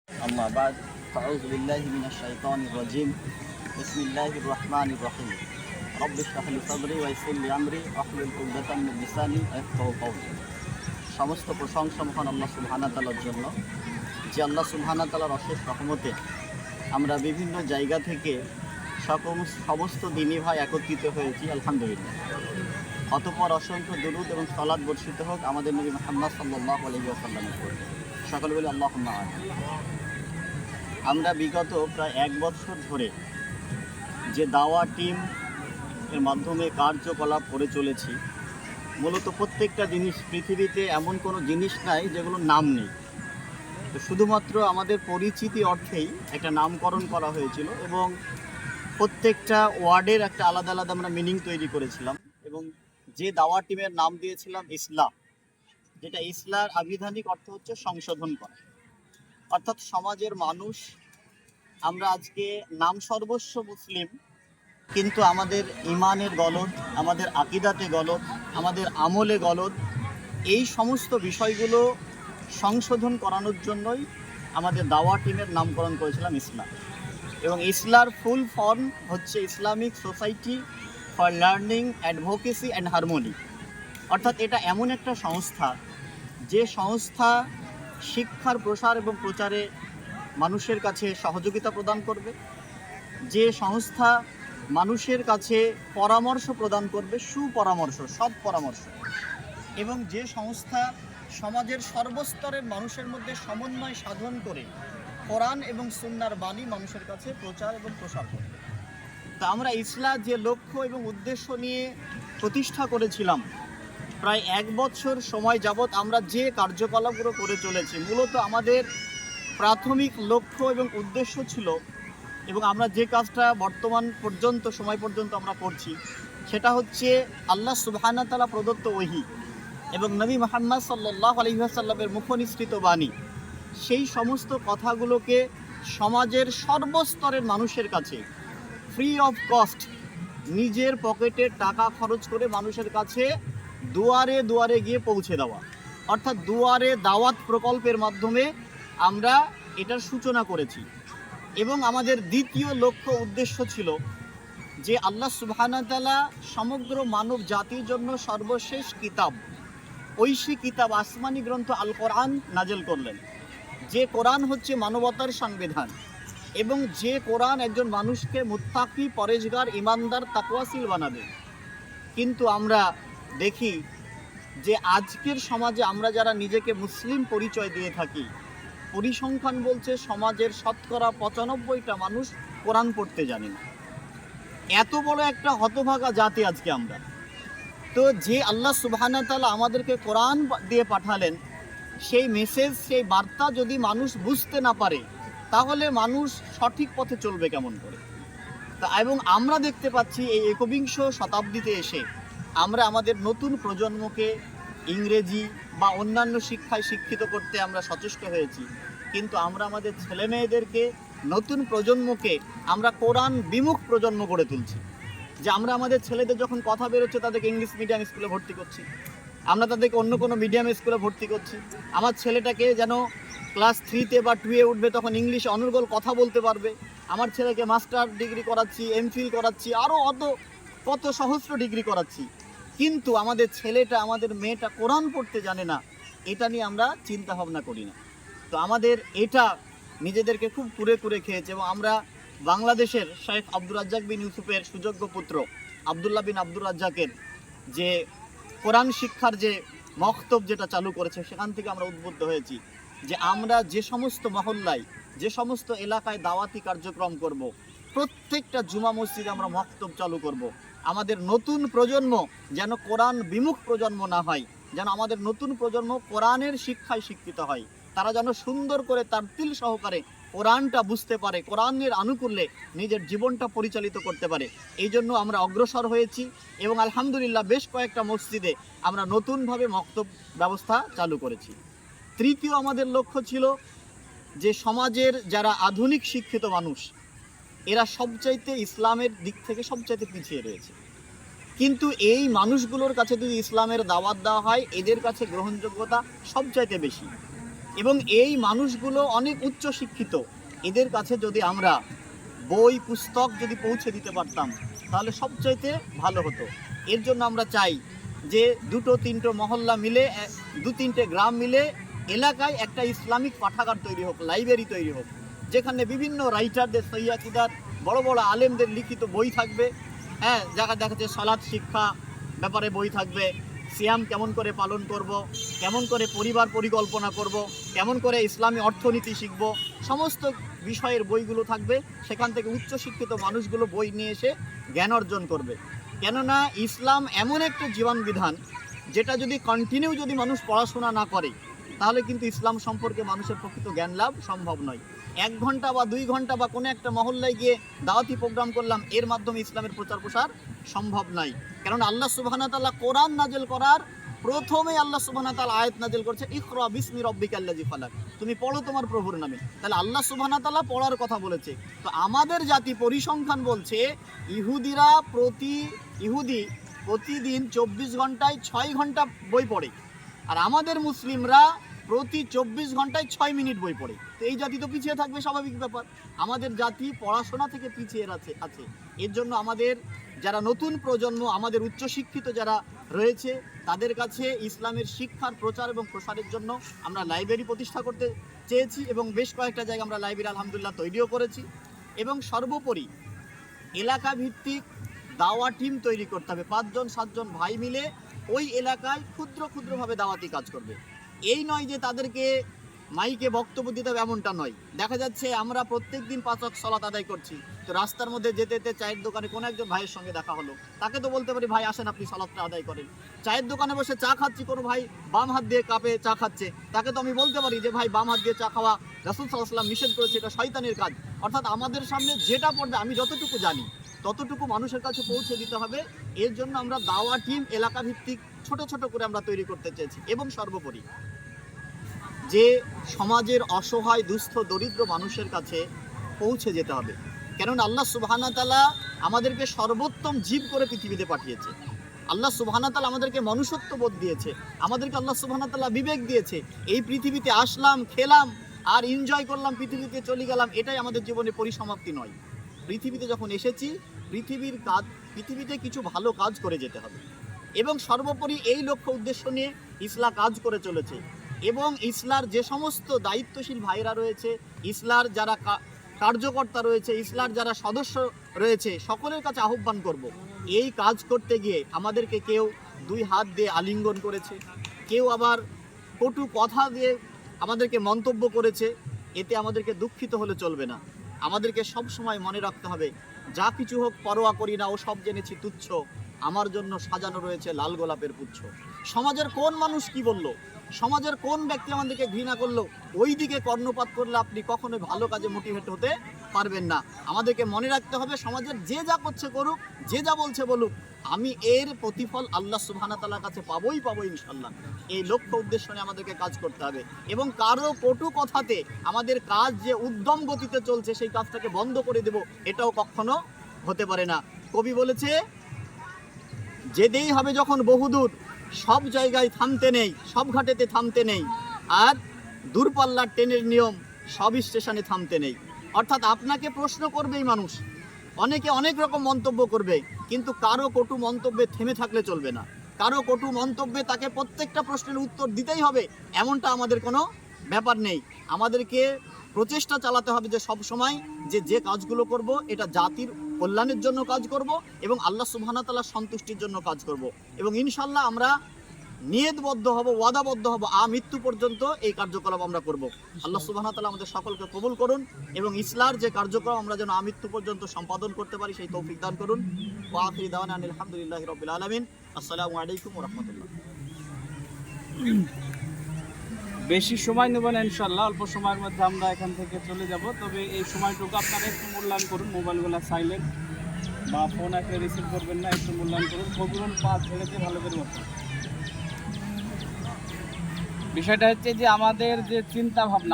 أما بعد فأعوذ بالله من الشيطان الرجيم بسم الله الرحمن الرحيم رب اشرح لي صدري ويسر لي أمري واحلل عقدة من লিসানি ইয়াফকাহু কওলি। সমস্ত প্রশংসা মহান আল্লাহ সুবহানাহু ওয়া তাআলার জন্য, যে আল্লাহ সুবহানাহু ওয়া তাআলার অশেষ রহমতে আমরা বিভিন্ন জায়গা থেকে সমস্ত দিনী ভাই একত্রিত হয়েছি, আলহামদুলিল্লাহ। অতঃপর অসংখ্য দুরূদ এবং সালাত বর্ষিত হোক আমাদের নবী মুহাম্মদ সাল্লাল্লাহু আলাইহি ওয়াসাল্লামের উপর। সকলে বলি আল্লাহুম্মা আমিন। আমরা বিগত প্রায় 1 বছর ধরে যে দাওয়া টিম এর মাধ্যমে কার্যকলাপ করে চলেছি, মূলত প্রত্যেকটা জিনিস পৃথিবীতে এমন কোনো জিনিস নাই যেগুলোর নাম নেই। তো শুধুমাত্র আমাদের পরিচিতি অর্থেই একটা নামকরণ করা হয়েছিল এবং প্রত্যেকটা ওয়ার্ডের একটা আলাদা আলাদা আমরা মিনিং তৈরি করেছিলাম এবং যে দাওয়া টিমের নাম দিয়েছিলাম ইসলাহ, যেটা ইসলার আবিধানিক অর্থ হচ্ছে সংশোধন করা, অর্থাৎ সমাজের মানুষ। আমরা আজকে নাম সর্বস্ব মুসলিম, কিন্তু আমাদের ইমানের গলদ, আমাদের আকিদাতে গলদ, আমাদের আমলে গলদ, এই সমস্ত বিষয়গুলো সংশোধন করানোর জন্যই আমাদের দাওয়া টিমের নামকরণ করেছিলাম ইসলাম। এবং ইসলার ফুল ফর্ম হচ্ছে Islamic society for learning, advocacy and harmony. অর্থাৎ এটা এমন একটা সংস্থা যে সংস্থা শিক্ষার প্রসার এবং প্রচারে মানুষের কাছে সহযোগিতা প্রদান করবে, যে সংস্থা মানুষের কাছে পরামর্শ প্রদান করবে, সুপরামর্শ, সৎ পরামর্শ, এবং যে সংস্থা সমাজের সর্বস্তরের মানুষের মধ্যে সমন্বয় সাধন করে কোরআন এবং সুন্নাহর বাণী মানুষের কাছে প্রচার এবং প্রসার করবে। তা আমরা ইসলাম যে লক্ষ্য এবং উদ্দেশ্য নিয়ে প্রতিষ্ঠা করেছিলাম, প্রায় 1 বছর সময় যাবৎ আমরা যে কার্যকলাপগুলো করে চলেছি, মূলত আমাদের প্রাথমিক লক্ষ্য এবং উদ্দেশ্য ছিল, এবং আমরা যে কাজটা বর্তমান পর্যন্ত সময় পর্যন্ত আমরা করছি, সেটা হচ্ছে আল্লাহ সুবহানাহু ওয়া তাআলা প্রদত্ত ওহী এবং নবী মুহাম্মদ সাল্লাল্লাহু আলাইহি ওয়াসাল্লামের মুখনিসৃত বাণী, সেই সমস্ত কথাগুলোকে সমাজের সর্বস্তরের মানুষের কাছে ফ্রি অফ কস্ট, নিজের পকেটে টাকা খরচ করে মানুষের কাছে দুয়ারে দুয়ারে গিয়ে পৌঁছে দেওয়া, অর্থাৎ দুয়ারে দাওয়াত প্রকল্পের মাধ্যমে আমরা এটার সূচনা করেছি। এবং আমাদের দ্বিতীয় লক্ষ্য উদ্দেশ্য ছিল যে আল্লাহ সুবহানাহু ওয়া তাআলা সমগ্র মানব জাতির জন্য সর্বশেষ কিতাব, ঐশী কিতাব, আসমানি গ্রন্থ আল কোরআন নাজেল করলেন, যে কোরআন হচ্ছে মানবতার সংবিধান, এবং যে কোরআন একজন মানুষকে মুত্তাকি, পরেজগার, ইমানদার, তাকওয়াশীল বানাবে। কিন্তু আমরা দেখি যে আজকের সমাজে আমরা যারা নিজেকে মুসলিম পরিচয় দিয়ে থাকি, পরিসংখ্যান বলছে সমাজের শতকরা 95টা মানুষ কোরআন পড়তে জানে না। এত বড় একটা হতভাগা জাতি আজকে আমরা। তো যে আল্লাহ সুবহানাহু ওয়া তাআলা আমাদেরকে কোরআন দিয়ে পাঠালেন, সেই মেসেজ, সেই বার্তা যদি মানুষ বুঝতে না পারে, তাহলে মানুষ সঠিক পথে চলবে কেমন করে? তা এবং আমরা দেখতে পাচ্ছি এই 21 শতাব্দীতে এসে আমরা আমাদের নতুন প্রজন্মকে ইংরেজি বা অন্যান্য শিক্ষায় শিক্ষিত করতে আমরা সচেষ্ট হয়েছি, কিন্তু আমরা আমাদের ছেলে মেয়েদেরকে, নতুন প্রজন্মকে আমরা কোরআন বিমুখ প্রজন্ম গড়ে তুলছি। যে আমরা আমাদের ছেলেদের যখন কথা বেরোচ্ছে তাদেরকে ইংলিশ মিডিয়াম স্কুলে ভর্তি করছি, আমরা তাদেরকে অন্য কোনো মিডিয়াম স্কুলে ভর্তি করছি। আমার ছেলেটাকে যেন ক্লাস 3-তে বা 2-এ উঠবে তখন ইংলিশে অনর্গল কথা বলতে পারবে। আমার ছেলেকে মাস্টার ডিগ্রি করাচ্ছি, এমফিল করাচ্ছি, আরও কত সহস্র ডিগ্রি করাচ্ছি, কিন্তু আমাদের ছেলেটা, আমাদের মেয়েটা কোরআন পড়তে জানে না, এটা নিয়ে আমরা চিন্তা ভাবনা করি না। তো আমাদের এটা নিজেদেরকে খুব কুরে কুরে খেয়েছে। এবং আমরা বাংলাদেশের শেখ আব্দুর রাজ্জাক বিন ইউসুফের সুযোগ্য পুত্র আবদুল্লাহ বিন আব্দুর রাজ্জাকের যে কোরআন শিক্ষার যে মক্তব যেটা চালু করেছে, সেখান থেকে আমরা উদ্বুদ্ধ হয়েছি যে আমরা যে সমস্ত মহল্লায়, যে সমস্ত এলাকায় দাওয়াতি কার্যক্রম করব, প্রত্যেকটা জুমা মসজিদে আমরা মক্তব চালু করব। আমাদের নতুন প্রজন্ম যেন কোরআন বিমুখ প্রজন্ম না হয়, যেন আমাদের নতুন প্রজন্ম কোরআনের শিক্ষায় শিক্ষিত হয়, তারা যেন সুন্দর করে তারতিল সহকারে কোরআনটা বুঝতে পারে, কোরআনের আনুকূল্যে নিজের জীবনটা পরিচালিত করতে পারে। এই জন্য আমরা অগ্রসর হয়েছি এবং আলহামদুলিল্লাহ বেশ কয়েকটা মসজিদে আমরা নতুনভাবে মক্তব ব্যবস্থা চালু করেছি। তৃতীয় আমাদের লক্ষ্য ছিল যে সমাজের যারা আধুনিক শিক্ষিত মানুষ, এরা সবচাইতে ইসলামের দিক থেকে সবচাইতে পিছিয়ে রয়েছে, কিন্তু এই মানুষগুলোর কাছে যদি ইসলামের দাওয়াত দেওয়া হয়, এদের কাছে গ্রহণযোগ্যতা সবচাইতে বেশি। এবং এই মানুষগুলো অনেক উচ্চ শিক্ষিত। এদের কাছে যদি আমরা বই পুস্তক যদি পৌঁছে দিতে পারতাম তাহলে সবচাইতে ভালো হতো। এর জন্য আমরা চাই যে 2-3টে মহল্লা মিলে, 2-3টে গ্রাম মিলে এলাকায় একটা ইসলামিক পাঠাগার তৈরি হোক, লাইব্রেরি তৈরি হোক, যেখানে বিভিন্ন রাইটারদের, সহিহ আকীদার, বড় বড় আলেমদের লিখিত বই থাকবে। হ্যাঁ, দেখা যাচ্ছে সালাত শিক্ষা ব্যাপারে বই থাকবে, সিয়াম কেমন করে পালন করব, কেমন করে পরিবার পরিকল্পনা করব, কেমন করে ইসলামী অর্থনীতি শিখব, সমস্ত বিষয়ের বইগুলো থাকবে। সেখান থেকে উচ্চশিক্ষিত মানুষগুলো বই নিয়ে এসে জ্ঞান অর্জন করবে। কেননা ইসলাম এমন একটা জীবন বিধান যেটা যদি কন্টিনিউ যদি মানুষ পড়াশোনা না করে তাহলে কিন্তু ইসলাম সম্পর্কে মানুষের প্রকৃত জ্ঞান লাভ সম্ভব নয়। 1 ঘন্টা বা 2 ঘন্টা বা কোনো একটা মহল্লায় গিয়ে দাওয়াতি প্রোগ্রাম করলাম, এর মাধ্যমে ইসলামের প্রচার প্রসার সম্ভব নয়। কারণ আল্লাহ সুবহানাহু ওয়া তাআলা কোরআন নাজিল করার প্রথমে আল্লাহ সুবহানাহু ওয়া তাআলা আয়াত নাজিল করছে, ইকরা বিসমি রাব্বিকাল্লাযী ফালাক, তুমি পড়ো তোমার প্রভুর নামে। তাহলে আল্লাহ সুবহানাহু ওয়া তাআলা পড়ার কথা বলেছে। তো আমাদের জাতি পরিসংখ্যান বলছে ইহুদি প্রতিদিন 24 ঘন্টায় 6 ঘন্টা বই পড়ে, আর আমাদের মুসলিমরা প্রতি 24 ঘন্টায় 6 মিনিট বই পড়ে। তো এই জাতি তো পিছিয়ে থাকবে, স্বাভাবিক ব্যাপার। আমাদের জাতি পড়াশোনা থেকে পিছিয়ে আছে। এর জন্য আমাদের যারা নতুন প্রজন্ম, আমাদের উচ্চশিক্ষিত যারা রয়েছে, তাদের কাছে ইসলামের শিক্ষার প্রচার এবং প্রসারের জন্য আমরা লাইব্রেরি প্রতিষ্ঠা করতে চেয়েছি এবং বেশ কয়েকটা জায়গায় আমরা লাইব্রেরি আলহামদুলিল্লাহ তৈরিও করেছি। এবং সর্বোপরি এলাকা ভিত্তিক দাওয়া টিম তৈরি করতে হবে। 5-7জন ভাই মিলে ওই এলাকায় ক্ষুদ্রভাবে দাওয়াতি কাজ করবে। এই নয় যে তাদেরকে মাইকে বক্তব্য দিতে হবে, এমনটা নয়। দেখা যাচ্ছে আমরা প্রত্যেক দিন 5 ওয়াক্ত সালাত আদায় করছি, তো রাস্তার মধ্যে যেতে যেতে চায়ের দোকানে কোনো একজন ভাইয়ের সঙ্গে দেখা হলো, তাকে তো বলতে পারি ভাই আসেন আপনি সালাতটা আদায় করেন। চায়ের দোকানে বসে চা খাচ্ছি, কোনো ভাই বাম হাত দিয়ে কাপে চা খাচ্ছে, তাকে তো আমি বলতে পারি যে ভাই বাম হাত দিয়ে চা খাওয়া রাসূল সাল্লাল্লাহু আলাইহি ওয়াসাল্লাম নিষেধ করেছে, এটা শয়তানের কাজ। অর্থাৎ আমাদের সামনে যেটা পড়বে, আমি যতটুকু জানি ততটুকু মানুষের কাছে পৌঁছে দিতে হবে। এর জন্য আমরা দাওয়া টিম এলাকা ভিত্তিক ছোট করে আমরা তৈরি করতে চেয়েছি। এবং সর্বোপরি যে সমাজের অসহায় দুস্থ দরিদ্র মানুষের কাছে পৌঁছে যেতে হবে। কারণ আল্লাহ সুবহানাহু ওয়া তাআলা আমাদেরকে সর্বোত্তম জীব করে পৃথিবীতে পাঠিয়েছে। আল্লাহ সুবহানাহু ওয়া তাআলা আমাদেরকে মনুষ্যত্ব বোধ দিয়েছে, আমাদেরকে আল্লাহ সুবহানাহু ওয়া তাআলা বিবেক দিয়েছে। এই পৃথিবীতে আসলাম, খেলাম আর এনজয় করলাম, পৃথিবীতে চলে গেলাম, এটাই আমাদের জীবনের পরিসমাপ্তি নয়। পৃথিবীতে যখন এসেছি, পৃথিবীতে কিছু ভালো কাজ করে যেতে হবে। এবং সর্বোপরি এই লক্ষ্য উদ্দেশ্য নিয়ে ইসলাম কাজ করে চলেছে। এবং ইসলার যে সমস্ত দায়িত্বশীল ভাইরা রয়েছে, ইসলার যারা কার্যকর্তা রয়েছে, ইসলার যারা সদস্য রয়েছে, সকলের কাছে আহ্বান করব, এই কাজ করতে গিয়ে আমাদেরকে কেউ 2 হাত দিয়ে আলিঙ্গন করেছে, কেউ আবার কটু কথা দিয়ে আমাদেরকে মন্তব্য করেছে, এতে আমাদেরকে দুঃখিত হলে চলবে না। আমাদেরকে সব সময় মনে রাখতে হবে, যা কিছু হোক পরোয়া করি না, ও সব জেনেছি তুচ্ছ, আমার জন্য সাজানো রয়েছে লাল গোলাপের পুচ্ছ। সমাজের কোন মানুষ কি বলল, সমাজের কোন ব্যক্তি আমাদেরকে ঘৃণা করলো, ওই দিকে কর্ণপাত করলে আপনি কখনোই ভালো কাজে মোটিভেট হতে পারবেন না। আমাদেরকে মনে রাখতে হবে, সমাজের যে যা করছে করুক, যে যা বলছে বলুক, আমি এর প্রতিফল আল্লাহ সুবহানাহু ওয়া তাআলার কাছে পাবোই ইনশাআল্লাহ। এই লক্ষ্য উদ্দেশ্য নিয়ে আমাদেরকে কাজ করতে হবে। এবং কারো কটু কথাতে আমাদের কাজ যে উদ্যম গতিতে চলছে সেই কাজটাকে বন্ধ করে দেব, এটাও কখনো হতে পারে না। কবি বলেছে, যেতেই হবে যখন বহুদূর, সব জায়গায় থামতে নেই, সব ঘাটেতে থামতে নেই, আর দূরপাল্লার ট্রেনের নিয়ম, সব স্টেশনে থামতে নেই। অর্থাৎ আপনাকে প্রশ্ন করবেই মানুষ, অনেকে অনেক রকম মন্তব্য করবে, কিন্তু কারো কটু মন্তব্যে থেমে থাকলে চলবে না। কারো কটু মন্তব্যে তাকে প্রত্যেকটা প্রশ্নের উত্তর দিতেই হবে, এমনটা আমাদের কোনো ব্যাপার নেই। আমাদেরকে প্রচেষ্টা চালাতে হবে যে সব সময় যে কাজগুলো করব, এটা জাতির কল্যাণের জন্য কাজ করব এবং আল্লাহ সুবহানাহু ওয়া তাআলার সন্তুষ্টির জন্য কাজ করব। এবং ইনশাআল্লাহ আমরা নিয়তবদ্ধ হব, ওয়াদাবদ্ধ হব, মৃত্যু পর্যন্ত এই কার্যকলাপ আমরা করব। আল্লাহ সুবহানাহু ওয়া তাআলা আমাদের সকলকে কবুল করুন এবং ইসলামের যে কার্যক্রম আমরা যেন মৃত্যু পর্যন্ত সম্পাদন করতে পারি, সেই তৌফিক দান করুন। ওয়া আখিরু দাওয়ানা আলহামদুলিল্লাহি রাব্বিল আলামিন। আসসালামু আলাইকুম ওয়া রাহমাতুল্লাহ। বেশি সময় নেব না ইনশাআল্লাহ, অল্প সময়ের মধ্যে আমরা এখান থেকে চলে যাব। তবে এই সময়টুকু আপনারা একটু মূল্যায়ন করুন, মোবাইলগুলো সাইলেন্ট বা ফোন একটা রিসিভ করবেন না, একটু মূল্যায়ন করুন। কবুল পা ছেড়ে দিয়ে ভালো করে বসুন। বিষয়টা হচ্ছে যে আমাদের যে চিন্তা ভাবনা